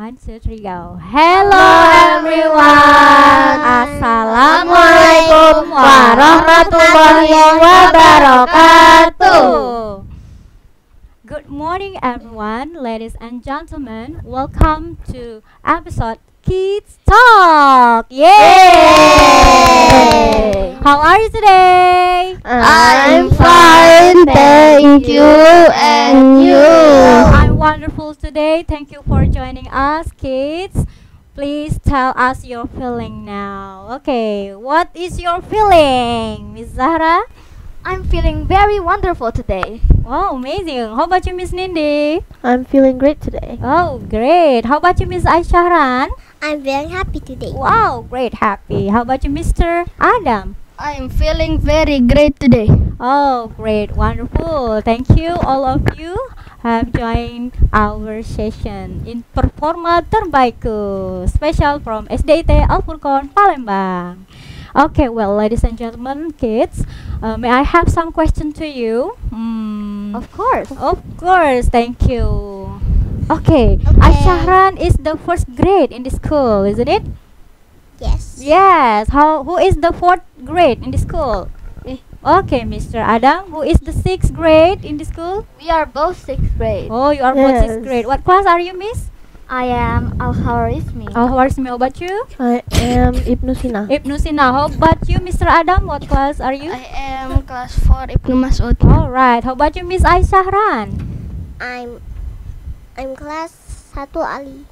One, two, three, go. Hello everyone. Assalamualaikum warahmatullahi wabarakatuh. Good morning everyone, ladies and gentlemen. Welcome to episode Kids Talk. Yay! How are you today? I'm fine, thank you, and you? I'm wonderful today. Thank you for joining us, kids. Please tell us your feeling now. Okay, what is your feeling, Miss Zahra? I'm feeling very wonderful today. Wow, amazing. How about you, Miss Nindi? I'm feeling great today. Oh, great. How about you, Miss Aishahran? I'm very happy today. Wow, great, happy. How about you, Mr. Adam? I'm feeling very great today. Oh, great, wonderful. Thank you, all of you have joined our session in Performa Terbaikku, special from SDIT Al Furqon Palembang. Okay, well, ladies and gentlemen, kids, may I have some question to you? Of course. Of course, thank you. Okay, Aishahran is the first grade in the school, isn't it? Yes. Yes. Who is the fourth grade in the school? Okay, Mr. Adam. Who is the sixth grade in the school? We are both sixth grade. Oh, you are both sixth Yes. grade. What class are you, Miss? I am Al-Hawarizmi. Oh, how is me? How about you? I am Ibnu Sina. Ibnu Sina. How about you, Mr. Adam? What class are you? I am class 4 Ibnu Mas'ud. All right. How about you, Miss Aishahran? I'm class 1 Ali.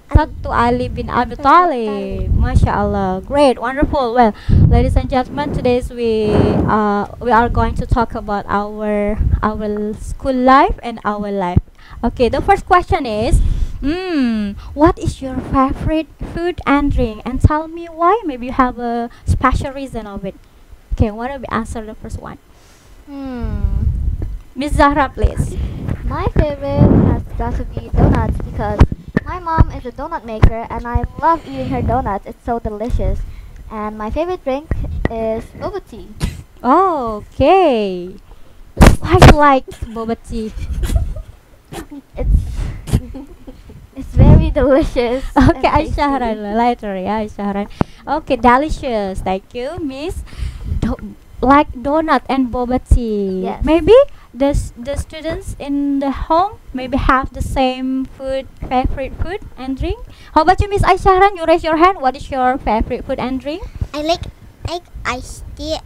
Satu Ali bin Abi Thalib. Masya Allah. Great, wonderful. Well, ladies and gentlemen, today we are going to talk about our school life and our life. Okay, the first question is, what is your favorite food and drink? And tell me why. Maybe you have a special reason of it. Okay, why don't we answer the first one? Miss Zahra, please. My favorite has got to be donuts because my mom is a donut maker and I love eating her donuts. It's so delicious. And my favorite drink is boba tea. Okay. Why you like boba tea? It's very delicious. Okay, and tasty. Aishahran later, yeah, Aishahran. Okay, delicious. Thank you, Miss. Like donut and boba tea. Yes. Maybe the students in the home maybe have the same favorite food and drink. How about you, Miss Aishahran? You raise your hand. What is your favorite food and drink? I like iced tea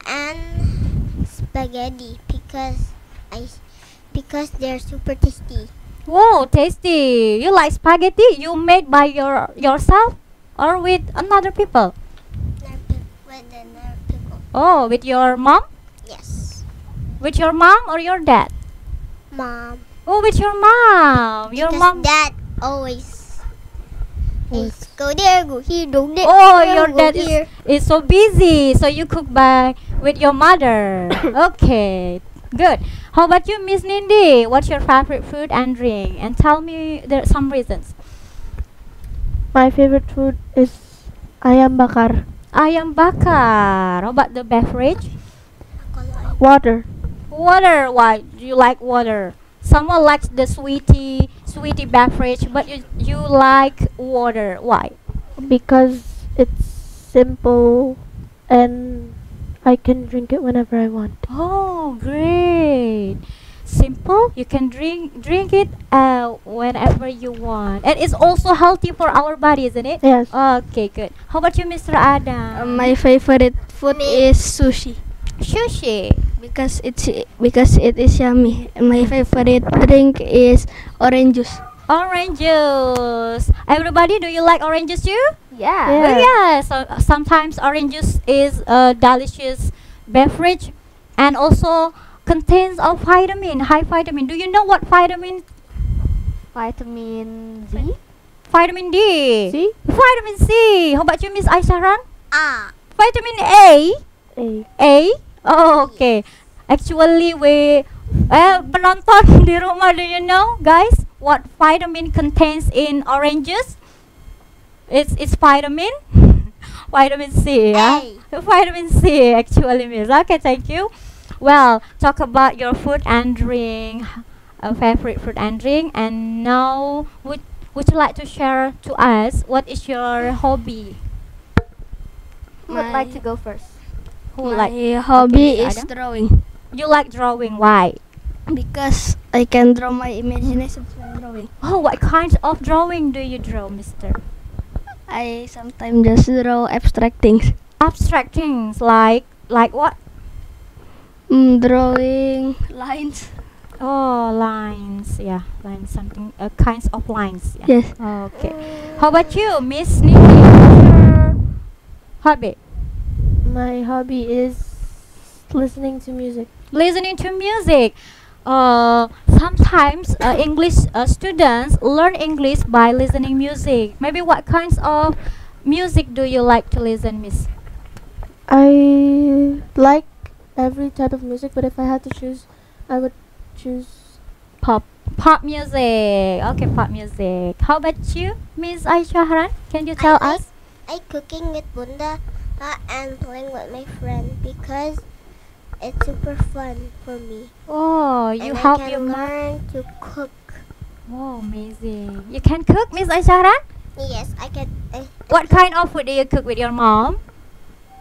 and spaghetti because they're super tasty. Whoa, tasty! You like spaghetti? You made by yourself or with another people? With another people. Oh, with your mom? Yes. With your mom or your dad? Mom. Oh, with your mom. Your Because mom. Dad always is go there, go here, go there. Oh, there, your go dad here. is so busy. So you cook with your mother. Okay, good. How about you, Miss Nindi? What's your favorite food and drink? And tell me some reasons. My favorite food is ayam bakar. Ayam bakar. How about the beverage? Water. Water. Why do you like water? Someone likes the sweetie beverage, but you like water. Why? Because it's simple and I can drink it whenever I want. Oh, great. Simple. You can drink it whenever you want. And it's also healthy for our body, isn't it? Yes. Okay, good. How about you, Mr. Adam? My favorite food is sushi Sushi. because it is yummy. And my favorite drink is orange juice. Orange juice. Everybody, do you like orange juice too? Yeah. Yeah. Oh, yeah. So sometimes orange juice is a delicious beverage and also contains of high vitamin. Do you know what vitamin? Vitamin Z. Vitamin D. See? Vitamin C. How about you, Miss Aishahran? Vitamin A. A. A. Oh, okay. Actually, penonton di rumah, do you know, guys, what vitamin contains in oranges? It's vitamin vitamin C, yeah. Vitamin C actually, Miss. Okay, thank you. Well, talk about your food and drink. favorite food and drink. And now, would you like to share to us what is your hobby? Who would like to go first? Who would like? My hobby Okay, is Adam. drawing You like drawing? Why? because I can draw my imagination when drawing. Oh, what kind of drawing do you draw, Mister? I sometimes just draw abstract things. Abstract things like what? Drawing lines. Oh, lines. Yeah, lines. Something. Kinds of lines. Yeah. Yes. Okay. How about you, Miss Nikki? What's your hobby? My hobby is listening to music. Listening to music. Sometimes English students learn English by listening music. Maybe what kinds of music do you like to listen, Miss? I like every type of music, but if I had to choose, I would choose pop. Pop music. Okay, pop music. How about you, Miss Aisha Haran? Can you tell I us? like cooking with Bunda and playing with my friend because it's super fun for me. Oh, you and help I your can mom. learn to cook. Oh, amazing. You can cook, Miss Aisha Haran? Yes, I can. What kind of food do you cook with your mom?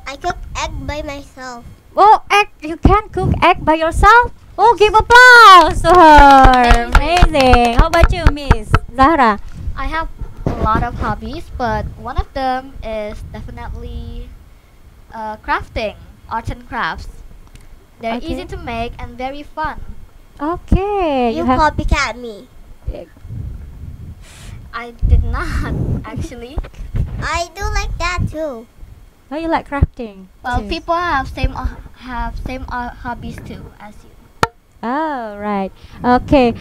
I cook egg by myself. Oh, egg. You can cook egg by yourself? Oh, give applause to her. Amazing. How about you, Miss Zahra? I have a lot of hobbies, but one of them is definitely crafting, arts and crafts. They're Okay. easy to make and very fun. Okay. You have copycat me. I did not actually. I do like that too. Oh, you like crafting? Well, too. people have same hobbies too as you. Oh, right. Okay.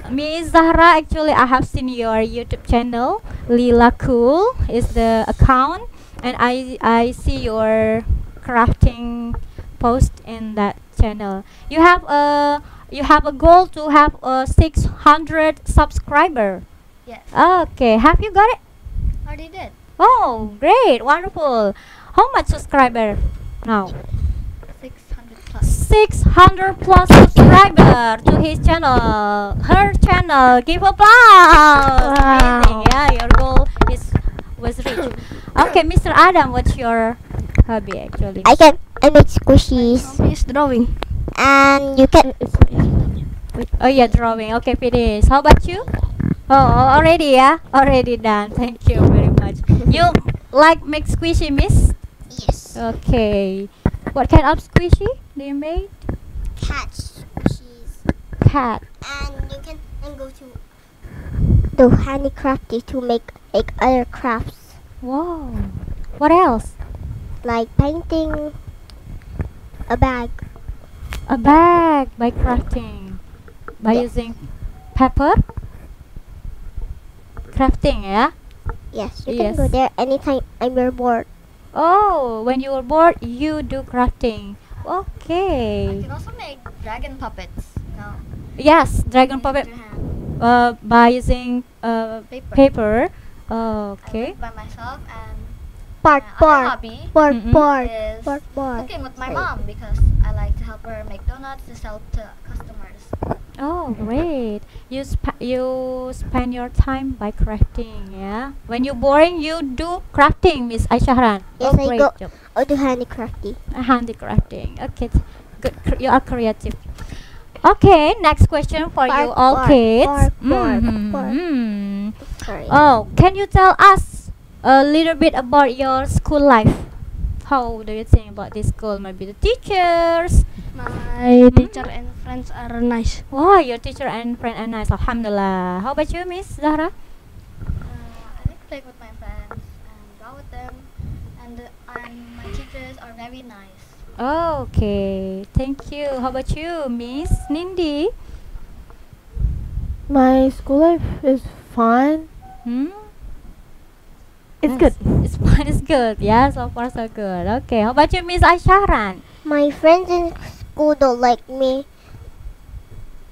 Miss Zahra, actually, I have seen your YouTube channel. Lila Cool is the account, and I see your crafting post in that channel. You have a goal to have 600 subscriber. Yes, Okay. Have you got it? already did. Oh, great. Wonderful. How much subscriber now? 600 plus. 600 plus subscriber to his channel, her channel. Give applause. Amazing. Yeah, your goal was reached. Okay, Mr. Adam, what's your hobby actually? I make squishies Hobby is drawing. and you can. Oh yeah, drawing. Okay, finish. How about you? Oh, already, yeah, already done. Thank you very much. You like make squishy, Miss? Yes. Okay. What kind of squishy do you make? Cat squishies. Cat. And you can then go to the handicrafty to make other crafts Wow. What else? like painting a bag. A bag by crafting. By Yes. using paper? Crafting, yeah? Yes, you can go Yes. there anytime you're bored. Oh, when you are bored, you do crafting. You Okay. can also make dragon puppets. No. Yes, dragon puppet With your hand. by using Paper. paper. I Okay. make by myself, and Part, my other part, hobby part, Mhm. part, is part, part. cooking with my mom because I like to help her make donuts to sell to customers. Oh, great. You spend your time by crafting, yeah? When you're boring, you do crafting, Miss Aishahran. Yes, Oh, I great go- job. Or do handicrafty. Handicrafting. Okay, good. You are creative. Okay, next question for you Bark, all bark, kids. bark, bark, Mhm. bark. Mhm. Sorry. Oh, can you tell us a little bit about your school life? How do you think about this school? Maybe the teachers. My teacher and friends are nice. Wow, your teacher and friend are nice. Alhamdulillah. How about you, Miss Zahra? I like playing with my friends and draw with them, and my teachers are very nice. Okay, thank you. How about you, Miss Nindi? My school life is fun. Hmm? It's Yes, good. It's fun. It's good. Yeah, so far so good. Okay, how about you, Miss Aisharan? My friends in school don't like me.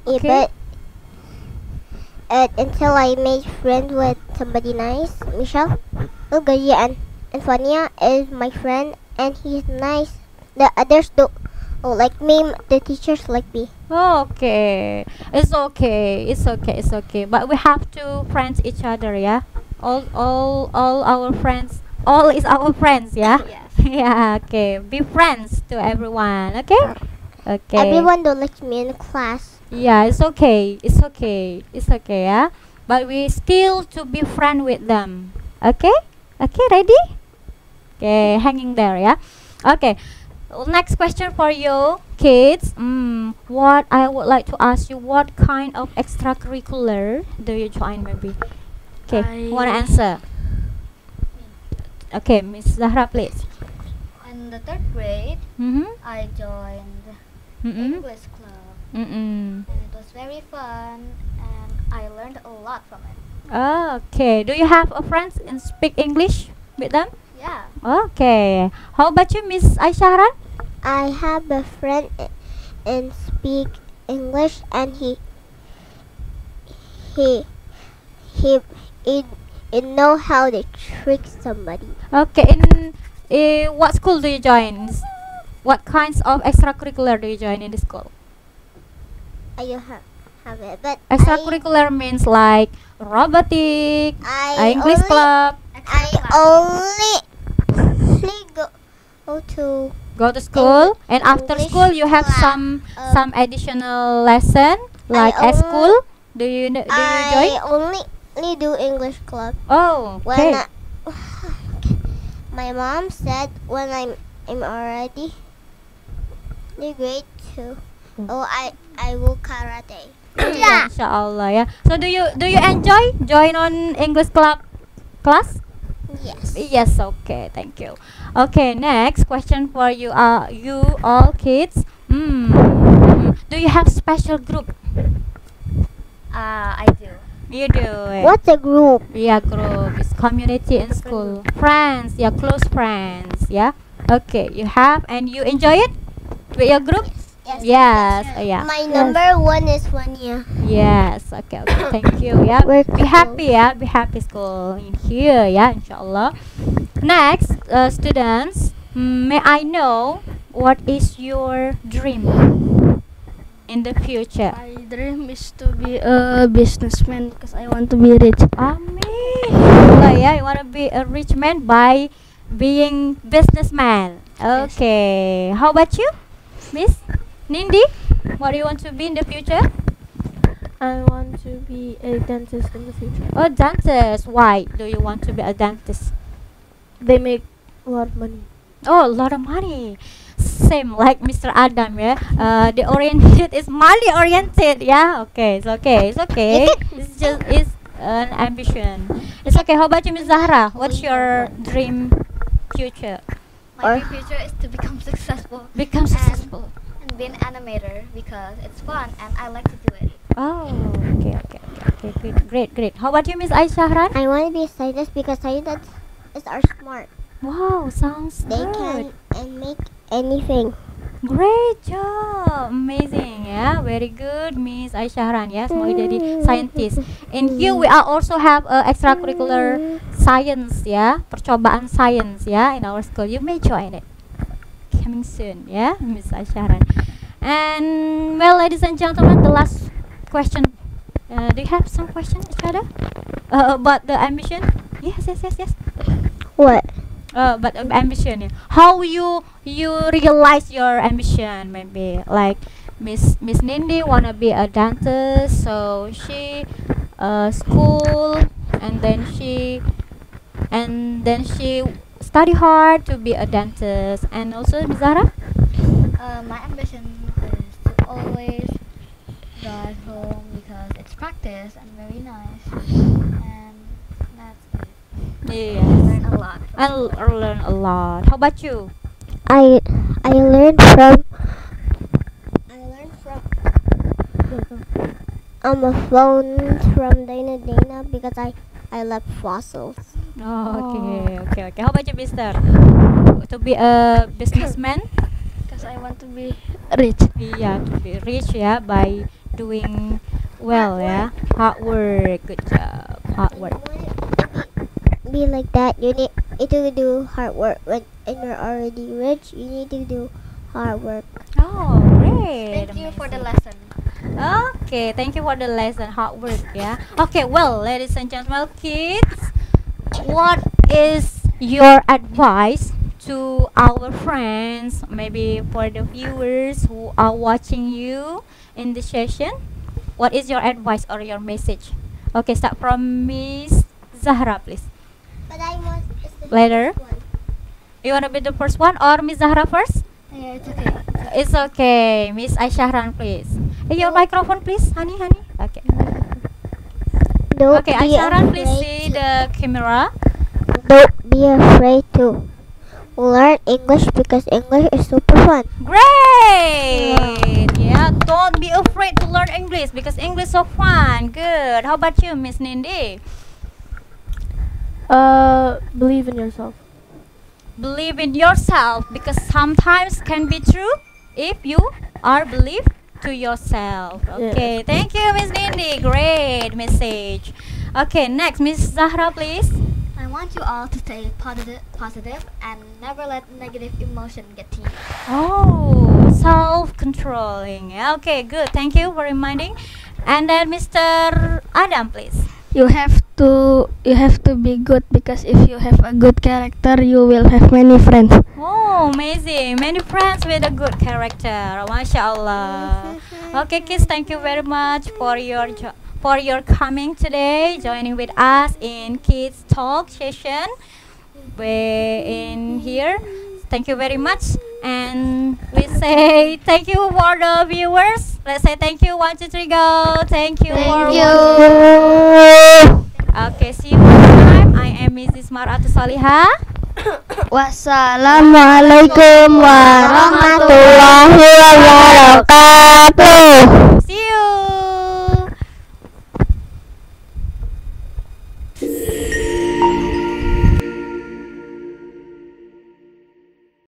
Okay. But until I made friends with somebody nice, Michelle, Gaji and Fania is my friend and he's nice. The others Oh, like me, the teachers like me. Okay, it's okay, it's okay, it's okay. But we have to friends each other, yeah. All our friends, all is our friends, yeah. Yes. Yeah, okay. Be friends to everyone, okay? Okay. Everyone don't like me in class. Yeah, it's okay. It's okay. It's okay, yeah. But we still to be friend with them. Okay? Okay, ready? Okay, hanging there, yeah. Okay. Next question for you, kids. What I would like to ask you, what kind of extracurricular do you join, maybe? Okay, wanna answer? Okay, Miss Zahra, please. In the third grade, Mm-hmm. I joined Mm-mm. English club, Mm-mm. and it was very fun, and I learned a lot from it. Okay. Do you have a friends and speak English with them? Yeah. Okay. How about you, Miss Aishahran? I have a friend and speak English, and he he he know how to trick somebody. Okay. In what school do you join? What kinds of extracurricular do you join in the school? I don't have it, but Extracurricular means like robotic, English only, club. I only go to Go to school, and after English school you have class. some additional lesson like at only- school. Do you join? I only do English club. Oh, When okay. my mom said when I'm already in grade 2, oh I will karate. Yeah, inshallah, yeah. So do you enjoy join on English club class? Yes. Yes, okay, thank you. Okay, next question for you you all kids. Do you have special group? I do. You do. What's a group? Yeah, group is community in school. Friends, yeah, close friends, yeah. Okay, you have and you enjoy it with your group? Yes. Yeah. My number 1 is Wania. Yes. Okay. Okay. Thank you. Yeah. We're Be happy. Yeah. Be happy. School in here. Yeah. Inshallah. Next, students. May I know what is your dream in the future? My dream is to be a businessman because I want to be rich. Amin. Inshallah, yeah. You want to be a rich man by being businessman. Okay. How about you, Miss Nindi? What do you want to be in the future? I want to be a dentist in the future. Oh, dentist. Why do you want to be a dentist? They make a lot of money. Oh, a lot of money. Same like Mr. Adam, yeah. The oriented is money oriented. Yeah. Okay. It's okay. It's okay. It's an ambition. It's okay. How about you, Miss Zahra? What's your dream future? My dream future is to become successful Become successful. and be an animator because it's fun and I like to do it. Oh, okay, okay, okay, okay. Good, great, great. How about you, Miss Aishahran? I want to be a scientist because scientists are smart. Wow, sounds They good. can and make anything. Great job, amazing, yeah, very good, Miss Aishahran, ya, semoga jadi scientist. And here we are also have extracurricular science, ya, percobaan science, ya, in our school. You may join it, coming soon, ya, Miss Aishahran. And well, ladies and gentlemen, the last question. Do you have some question, each other, about the ambition? Yes, yes, yes, yes. What? But ambition, yeah. How you realize your ambition? Maybe like Miss Nindi wanna be a dentist, so she school and then she study hard to be a dentist. And also Miss Zara? My ambition is to always drive home because it's practice and very nice. And that's it. Yes. I learn a lot. I'll learn a lot. How about you? I learned from a phone from Dana because I love fossils. Oh, okay. How about you, Mister? To be a businessman? Because I want to be rich. Yeah, to be rich, yeah, by doing well, yeah, hard work. Good job, hard work. Be like that. You need to do hard work when you're already rich. You need to do hard work. Oh, great. Thank you for the Amazing. lesson. Okay, thank you for the lesson. Hard work, yeah. Okay, well, ladies and gentlemen, kids, what is your advice to our friends, maybe for the viewers who are watching you in the session? What is your advice or your message? Okay, start from Miss Zahra, please. But I want is the Later. first one. You wanna be the first one or Miss Zahra first? Yeah, it's okay. It's okay. Miss Aisyahran, please. Hey, your microphone, please, honey. Okay. Don't Okay, be Aisyahran, please afraid see the camera. Don't be afraid to learn English because English is super fun. Great. Yeah, don't be afraid to learn English because English is so fun. Good. How about you, Miss Nindi? Believe in yourself. Believe in yourself because sometimes can be true if you are believe to yourself. Okay, thank you, Miss Nindi. Great message. Okay, next, Miss Zahra, please. I want you all to stay positive, and never let negative emotion get to you. Oh, self-controlling. Okay, good. Thank you for reminding. And then Mr. Adam, please. You have to be good, because if you have a good character, you will have many friends. Oh, amazing. Many friends with a good character. MashaAllah. Okay, kids, thank you very much for your coming today, joining with us in Kids Talk session. We in here. Thank you very much. And we say thank you for the viewers. Let's say thank you. 1, 2, 3, go. Thank you. Thank for you. Okay, see you next time. I am Mrs. Maratus Salihah. Wassalamualaikum warahmatullahi wabarakatuh.